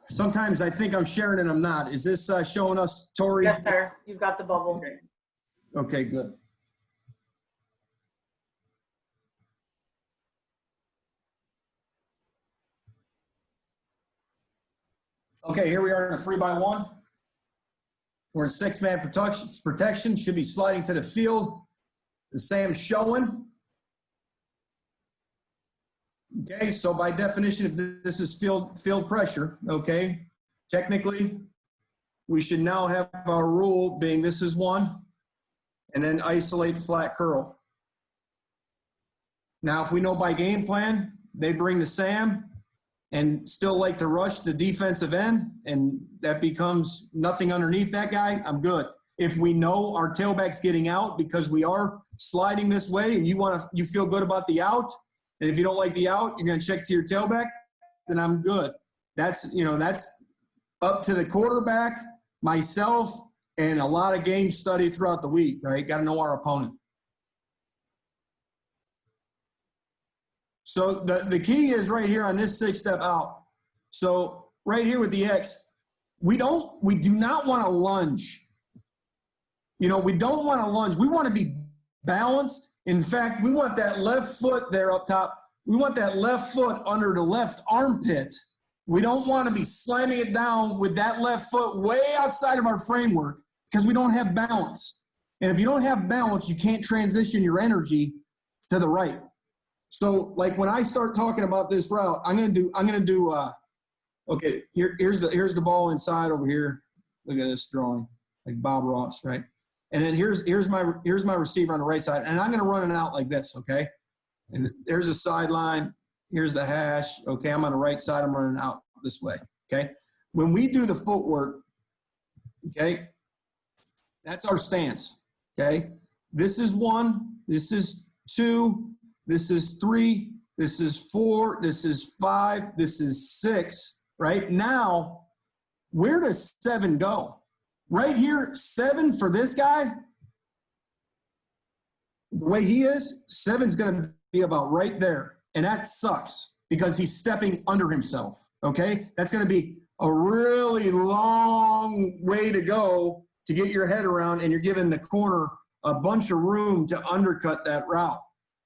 Sometimes I think I'm sharing and I'm not. Is this showing us, Tori? Yes, sir. You've got the bubble. Okay, good. Okay, here we are in a 3-by-1. We're in 6-man protection. Should be sliding to the field. The Sam's showing. Okay, so by definition, if this is field pressure, okay, technically, we should now have our rule being this is 1, and then isolate flat curl. Now, if we know by game plan, they bring the Sam and still like to rush the defensive end, and that becomes nothing underneath that guy, I'm good. If we know our tailback's getting out because we are sliding this way and you feel good about the out, and if you don't like the out, you're going to check to your tailback, then I'm good. That's up to the quarterback, myself, and a lot of game study throughout the week, right? Got to know our opponent. So the key is right here on this 6-step out. So right here with the X, we do not want to lunge. We don't want to lunge. We want to be balanced. In fact, we want that left foot there up top. We want that left foot under the left armpit. We don't want to be slamming it down with that left foot way outside of our framework because we don't have balance. And if you don't have balance, you can't transition your energy to the right. So like when I start talking about this route, I'm gonna do okay, here's the ball inside over here. Look at this drawing, like Bob Ross, right? And then here's my receiver on the right side, and I'm gonna run it out like this, okay? And there's a sideline, here's the hash, okay? I'm on the right side, I'm running out this way, okay? When we do the footwork, okay, that's our stance, okay? This is 1, this is 2, this is 3, this is 4, this is 5, this is 6, right? Now, where does 7 go? Right here, 7 for this guy, the way he is, 7's going to be about right there. And that sucks because he's stepping under himself, okay? That's going to be a really long way to go to get your head around, and you're giving the corner a bunch of room to undercut that route,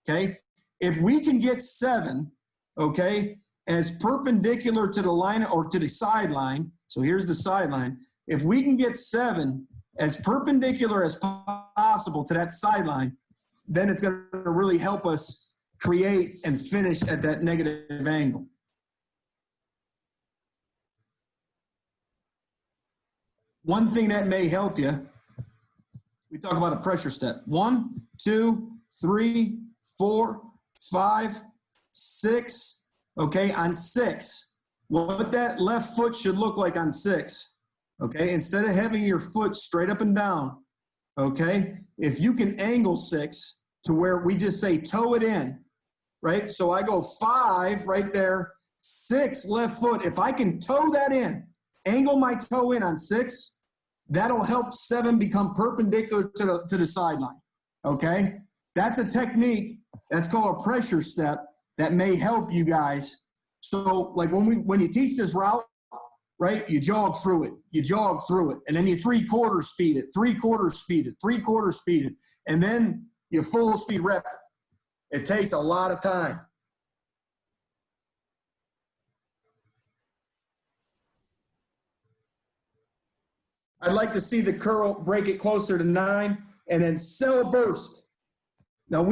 okay? If we can get 7, okay, as perpendicular to the line or to the sideline, so here's the sideline. If we can get 7 as perpendicular as possible to that sideline, then it's going to really help us create and finish at that negative angle. One thing that may help you, we talk about a pressure step. 1, 2, 3, 4, 5, 6. Okay, on 6, what that left foot should look like on 6. Okay, instead of having your foot straight up and down, okay? If you can angle 6 to where we just say toe it in, right? So I go 5 right there, 6 left foot. If I can toe that in, angle my toe in on 6, that'll help 7 become perpendicular to the sideline, okay? That's a technique. That's called a pressure step that may help you guys. So like when you teach this route, right, you jog through it, and then you 3/4 speed it, 3/4 speed it, 3/4 speed it, and then you full speed rep it. It takes a lot of time. I'd like to see the curl break it closer to 9 and then sell a burst. Now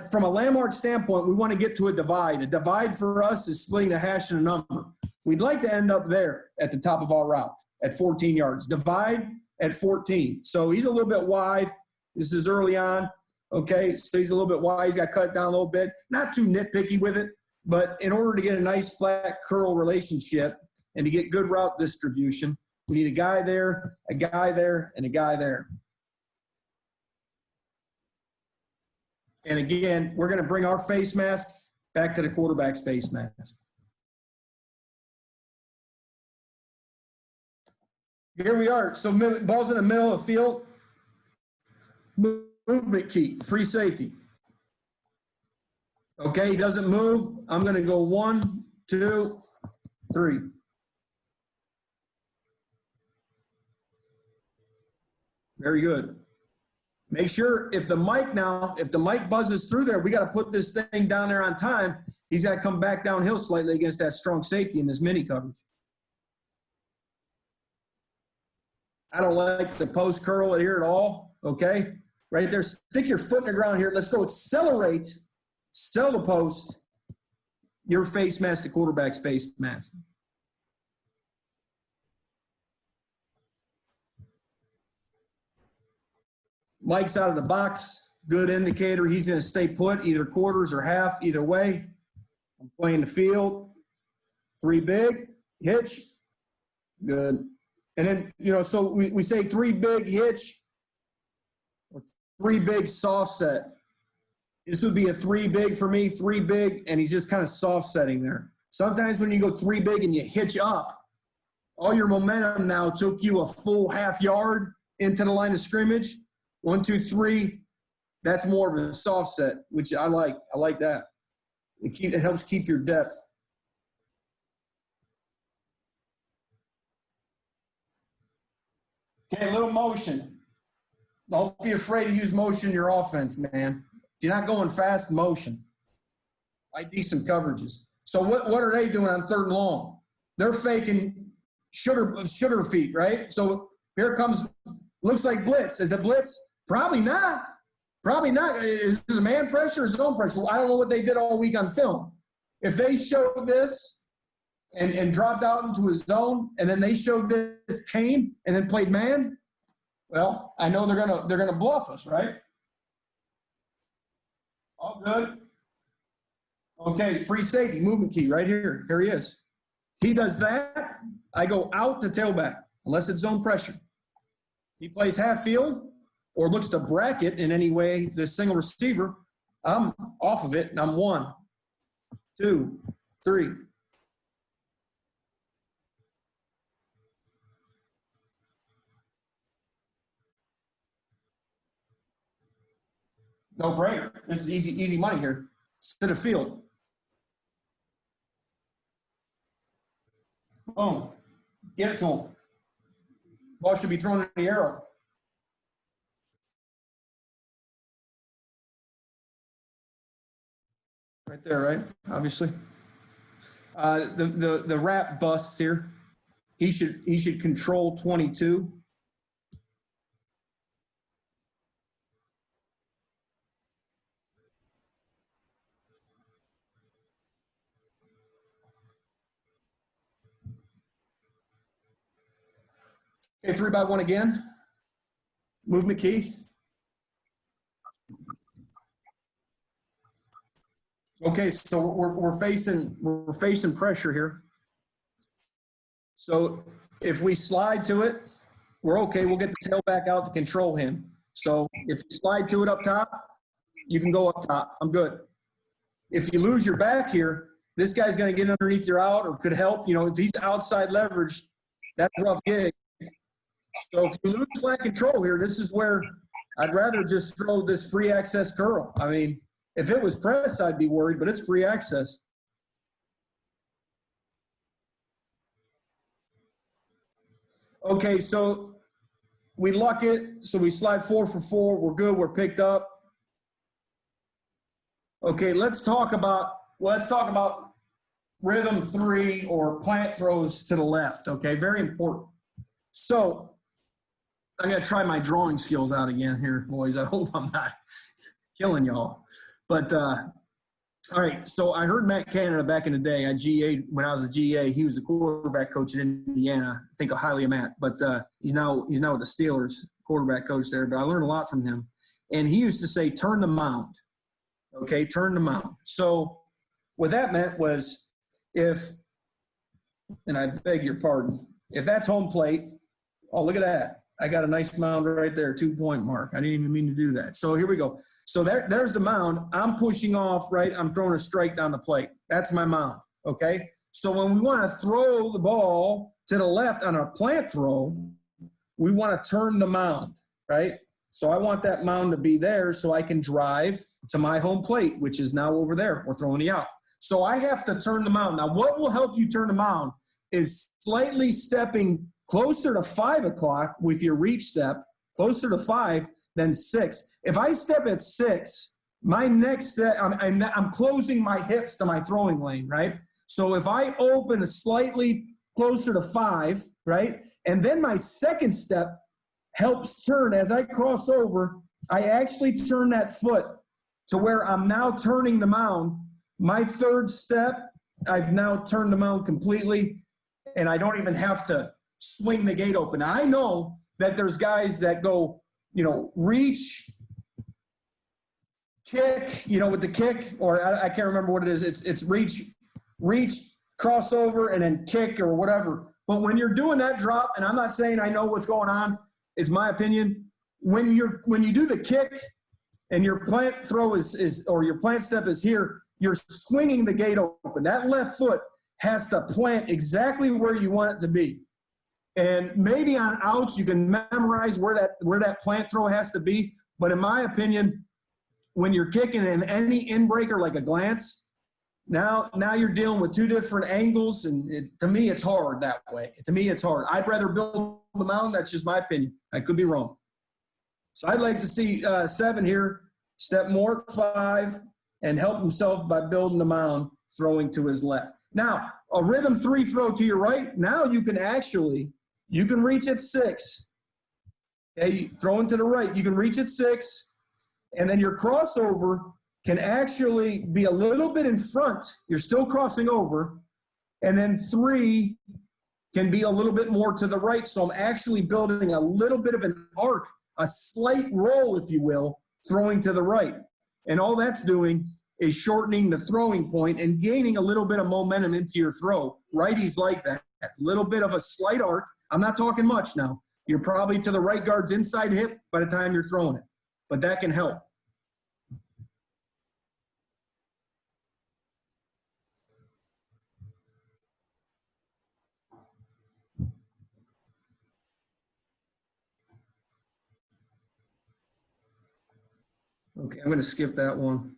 from a landmark standpoint, we want to get to a divide. A divide for us is splitting a hash and a number. We'd like to end up there at the top of our route at 14 yards. Divide at 14. So he's a little bit wide. This is early on. Okay, so he's a little bit wide. He's got cut down a little bit. Not too nitpicky with it, but in order to get a nice flat curl relationship and to get good route distribution, we need a guy there, and a guy there. And again, we're going to bring our face mask back to the quarterback's face mask. Here we are. So ball's in the middle of the field. Movement key, free safety. Okay, he doesn't move. I'm going to go 1, 2, 3. Very good. Make sure if the mic buzzes through there, we got to put this thing down there on time. He's got to come back downhill slightly against that strong safety in this mini coverage. I don't like the post curl it here at all, okay? Right there, stick your foot in the ground here. Let's go accelerate, sell the post, your face mask, the quarterback's face mask. Mike's out of the box, good indicator. He's going to stay put, either quarters or half, either way. I'm playing the field. 3 big, hitch, good. And then, so we say 3 big, hitch, or 3 big, soft set. This would be a 3 big for me, 3 big, and he's just kind of soft setting there. Sometimes when you go 3 big and you hitch up, all your momentum now took you a full half yard into the line of scrimmage. 1, 2, 3, that's more of a soft set, which I like. I like that. It helps keep your depth. Okay, a little motion. Don't be afraid to use motion in your offense, man. If you're not going fast, motion. I decent coverages. So what are they doing on 3rd and long? They're faking sugar feet, right? So here comes, looks like blitz. Is it blitz? Probably not. Probably not. Is it man pressure or zone pressure? I don't know what they did all week on film. If they showed this and dropped out into a zone, and then they showed this came and then played man, well, I know they're gonna bluff us, right? All good. Okay, free safety, movement key right here. Here he is. He does that. I go out to tailback, unless it's zone pressure. He plays half field or looks to bracket in any way this single receiver. I'm off of it, and I'm 1, 2, 3. No brainer. This is easy money here. Sit a field. Boom. Get it to him. Ball should be thrown in the arrow. Right there, right? Obviously. The wrap busts here. He should control 22. Okay, 3x1 again. Movement key. Okay, so we're facing pressure here. So if we slide to it, we're okay. We'll get the tailback out to control him. So if you slide to it up top, you can go up top. I'm good. If you lose your back here, this guy's going to get underneath your out or could help. You know, if he's outside leverage, that's a rough gig. So if you lose flat control here, this is where I'd rather just throw this free access curl. I mean, if it was press, I'd be worried, but it's free access. Okay, so we luck it. So we slide 4 for 4. We're good. We're picked up. Okay, let's talk about rhythm 3 or plant throws to the left. Okay, very important. So I'm going to try my drawing skills out again here, boys. I hope I'm not killing y'all. But, all right, so I heard Matt Canada back in the day. I GA'd when I was a GA. He was the quarterback coach in Indiana. I think highly of Matt. But he's now with the Steelers, quarterback coach there. But I learned a lot from him. And he used to say, turn the mound. Okay, turn the mound. So what that meant was if, and I beg your pardon, if that's home plate, oh, look at that. I got a nice mound right there, 2-point mark. I didn't even mean to do that. So here we go. So there's the mound. I'm pushing off, right? I'm throwing a strike down the plate. That's my mound, okay? So when we want to throw the ball to the left on a plant throw, we want to turn the mound, right? So I want that mound to be there so I can drive to my home plate, which is now over there. We're throwing the out. So I have to turn the mound. Now, what will help you turn the mound is slightly stepping closer to 5 o'clock with your reach step, closer to 5 than 6. If I step at 6, my next step, I'm closing my hips to my throwing lane, right? So if I open slightly closer to 5, right, and then my second step helps turn as I cross over, I actually turn that foot to where I'm now turning the mound. My third step, I've now turned the mound completely, and I don't even have to swing the gate open. I know that there's guys that go, you know, reach, kick, you know, with the kick, or I can't remember what it is. It's reach, crossover, and then kick or whatever. But when you're doing that drop, and I'm not saying I know what's going on, is my opinion. When you do the kick and your plant throw is or your plant step is here, you're swinging the gate open. That left foot has to plant exactly where you want it to be. And maybe on outs you can memorize where that plant throw has to be. But in my opinion, when you're kicking in any in-breaker like a glance, now you're dealing with two different angles, and to me it's hard that way. To me it's hard. I'd rather build the mound. That's just my opinion. I could be wrong. So I'd like to see 7 here step more at 5 and help himself by building the mound, throwing to his left. Now, a rhythm 3 throw to your right, now you can reach at 6. Okay, throwing to the right, you can reach at 6, and then your crossover can actually be a little bit in front. You're still crossing over, and then 3 can be a little bit more to the right. So I'm actually building a little bit of an arc, a slight roll, if you will, throwing to the right. And all that's doing is shortening the throwing point and gaining a little bit of momentum into your throw. Righties like that, a little bit of a slight arc. I'm not talking much now. You're probably to the right guard's inside hip by the time you're throwing it, but that can help. Okay, I'm going to skip that one.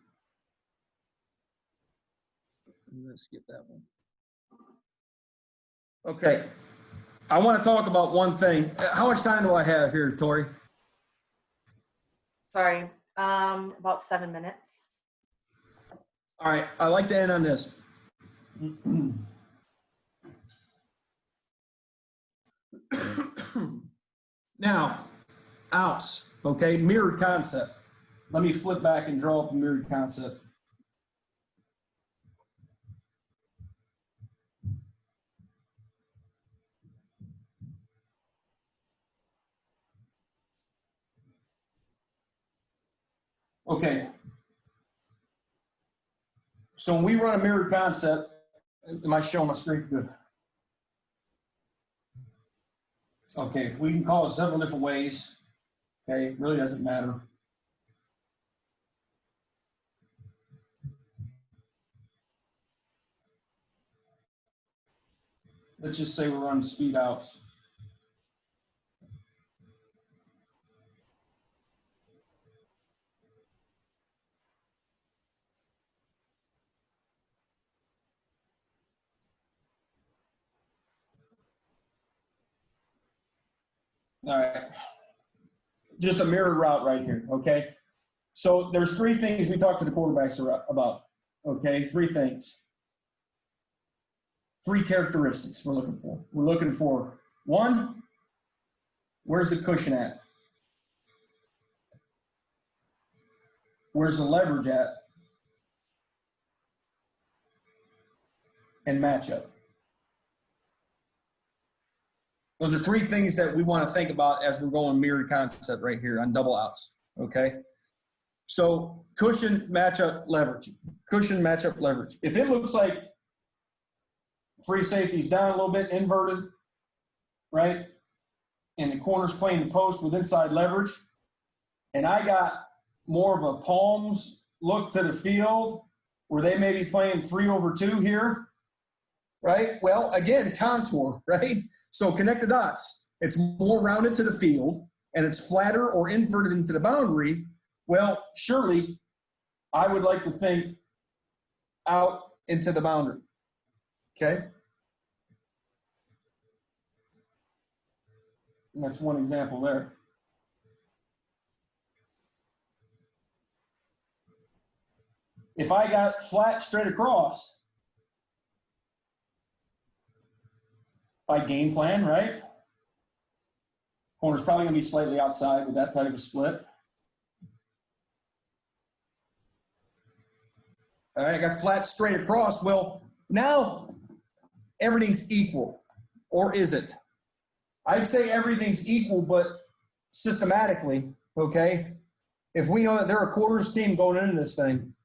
I'm going to skip that one. Okay. I want to talk about one thing. How much time do I have here, Tori? Sorry, about 7 minutes. All right. I like to end on this. Now, outs, okay? Mirrored concept. Let me flip back and draw up a mirrored concept. Okay. So when we run a mirrored concept, am I showing my screen? Good. Okay, we can call it several different ways. Okay, it really doesn't matter. Let's just say we're running speed outs. All right. Just a mirrored route right here, okay? So there's three things we talk to the quarterbacks about, okay? Three things. Three characteristics we're looking for. We're looking for, one, where's the cushion at? Where's the leverage at? And matchup. Those are three things that we want to think about as we're going mirrored concept right here on double outs, okay? So cushion, matchup, leverage. Cushion, matchup, leverage. If it looks like free safety's down a little bit, inverted, right? And the corner's playing the post with inside leverage, and I got more of a palms look to the field where they may be playing 3/2 here, right? Well, again, contour, right? So connect the dots. It's more rounded to the field, and it's flatter or inverted into the boundary. Well, surely I would like to think out into the boundary, okay? And that's one example there. If I got flat straight across, by game plan, right? Corner's probably going to be slightly outside with that type of a split. All right, I got flat straight across. Well, now everything's equal, or is it? I'd say everything's equal, but systematically, okay? If we know that they're a quarters team going into this thing,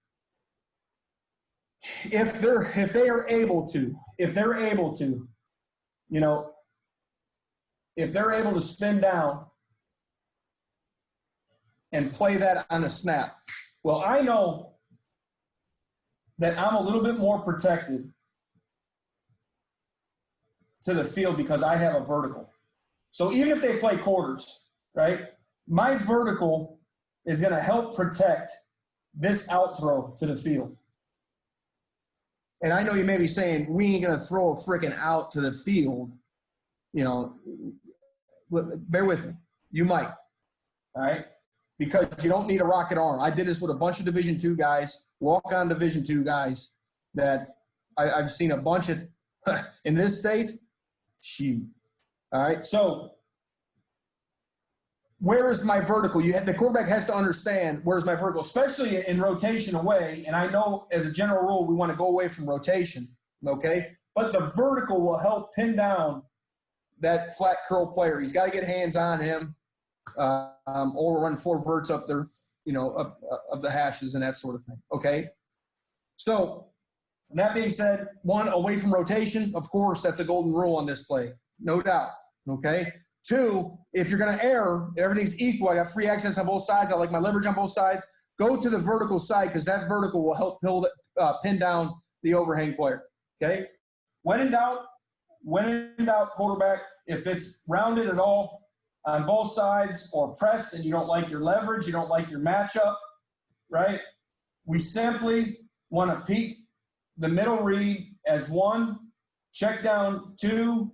if they're able to, you know, if they're able to spin down and play that on a snap, well, I know that I'm a little bit more protected to the field because I have a vertical. So even if they play quarters, right, my vertical is going to help protect this out throw to the field. And I know you may be saying, we ain't going to throw a freaking out to the field. You know, bear with me. You might, all right? Because you don't need a rocket arm. I did this with a bunch of Division II guys, walk-on Division II guys that I've seen a bunch of in this state. Shoot. All right, so where is my vertical? The quarterback has to understand where's my vertical, especially in rotation away. And I know as a general rule, we want to go away from rotation, okay? But the vertical will help pin down that flat curl player. He's got to get hands on him or run 4 verts up there, you know, up the hashes and that sort of thing, okay? So that being said, one, away from rotation, of course, that's a golden rule on this play, no doubt, okay? 2, if you're going to err, everything's equal. I got free access on both sides. I like my leverage on both sides. Go to the vertical side because that vertical will help pin down the overhang player, okay? When in doubt, quarterback, if it's rounded at all on both sides or press and you don't like your leverage, you don't like your matchup, right? We simply want to peek the middle read as 1, check down 2,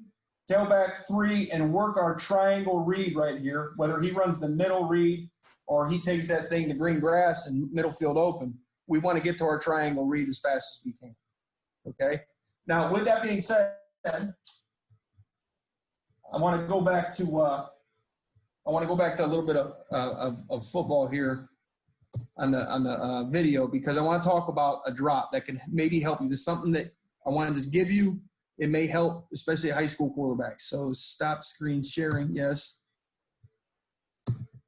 tailback 3, and work our triangle read right here, whether he runs the middle read or he takes that thing to green grass and middle field open. We want to get to our triangle read as fast as we can, okay? Now, with that being said, I want to go back to a little bit of football here on the video because I want to talk about a drop that can maybe help you. This is something that I want to just give you. It may help, especially high school quarterbacks. So stop screen sharing. Yes.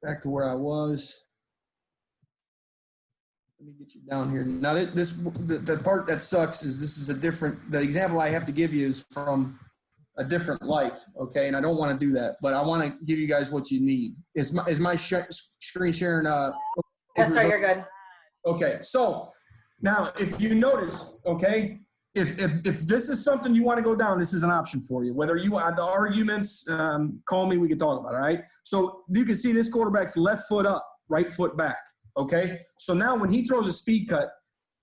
Back to where I was. Let me get you down here. Now, the part that sucks is this is a different – the example I have to give you is from a different life, okay? And I don't want to do that, but I want to give you guys what you need. Is my screen sharing? Yes, sir, you're good. Okay, so now if you notice, okay, if this is something you want to go down, this is an option for you. Whether you want the arguments, call me, we can talk about it, all right? So you can see this quarterback's left foot up, right foot back, okay? So now when he throws a speed cut,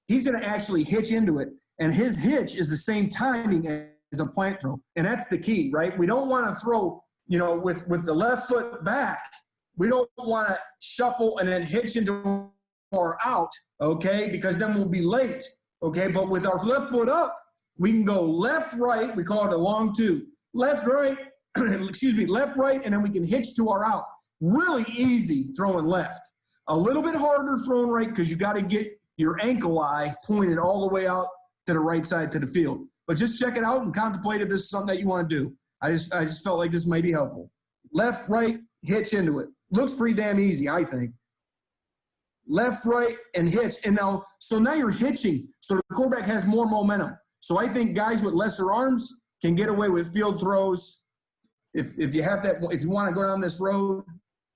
he's going to actually hitch into it, and his hitch is the same timing as a plant throw, and that's the key, right? We don't want to throw, you know, with the left foot back, we don't want to shuffle and then hitch into or out, okay, because then we'll be late, okay? But with our left foot up, we can go left, right, we call it a long two. Left, right, excuse me, left, right, and then we can hitch to our out. Really easy throwing left. A little bit harder throwing right because you got to get your ankle eye pointed all the way out to the right side to the field. But just check it out and contemplate if this is something that you want to do. I just felt like this might be helpful. Left, right, hitch into it. Looks pretty damn easy, I think. Left, right, and hitch. And now, so now you're hitching. So the quarterback has more momentum. So I think guys with lesser arms can get away with field throws. If you have that, if you want to go down this road,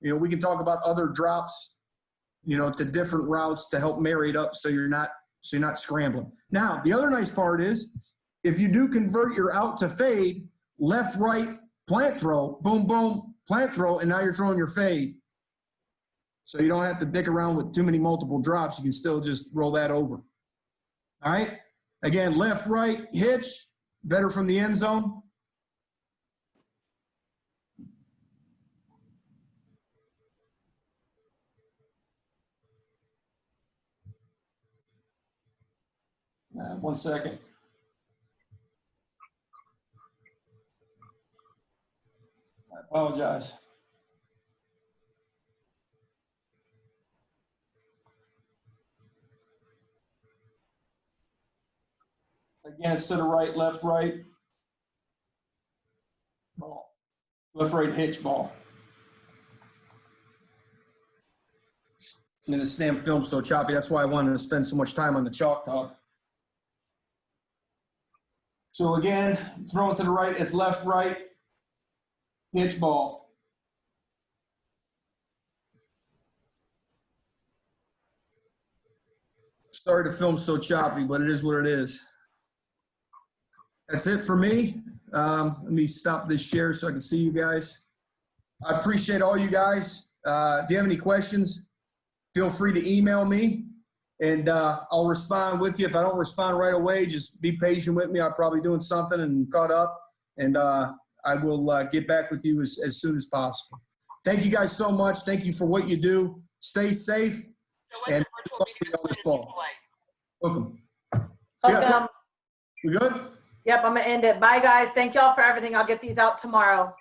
you know, we can talk about other drops, you know, to different routes to help marry it up so you're not scrambling. Now, the other nice part is if you do convert your out to fade, left, right, plant throw, boom, boom, plant throw, and now you're throwing your fade. So you don't have to dick around with too many multiple drops. You can still just roll that over. All right? Again, left, right, hitch, better from the end zone. One second. I apologize. Again, it's to the right, left, right. Ball. Left, right, hitch, ball. And then the stamp film's so choppy. That's why I wanted to spend so much time on the chalk talk. So again, throw it to the right. It's left, right, hitch, ball. Sorry to film so choppy, but it is what it is. That's it for me. Let me stop this share so I can see you guys. I appreciate all you guys. If you have any questions, feel free to email me, and I'll respond with you. If I don't respond right away, just be patient with me. I'm probably doing something and caught up, and I will get back with you as soon as possible. Thank you guys so much. Thank you for what you do. Stay safe. And this fall. Welcome. Yeah. We good? Yep, I'm going to end it. Bye, guys. Thank y'all for everything. I'll get these out tomorrow.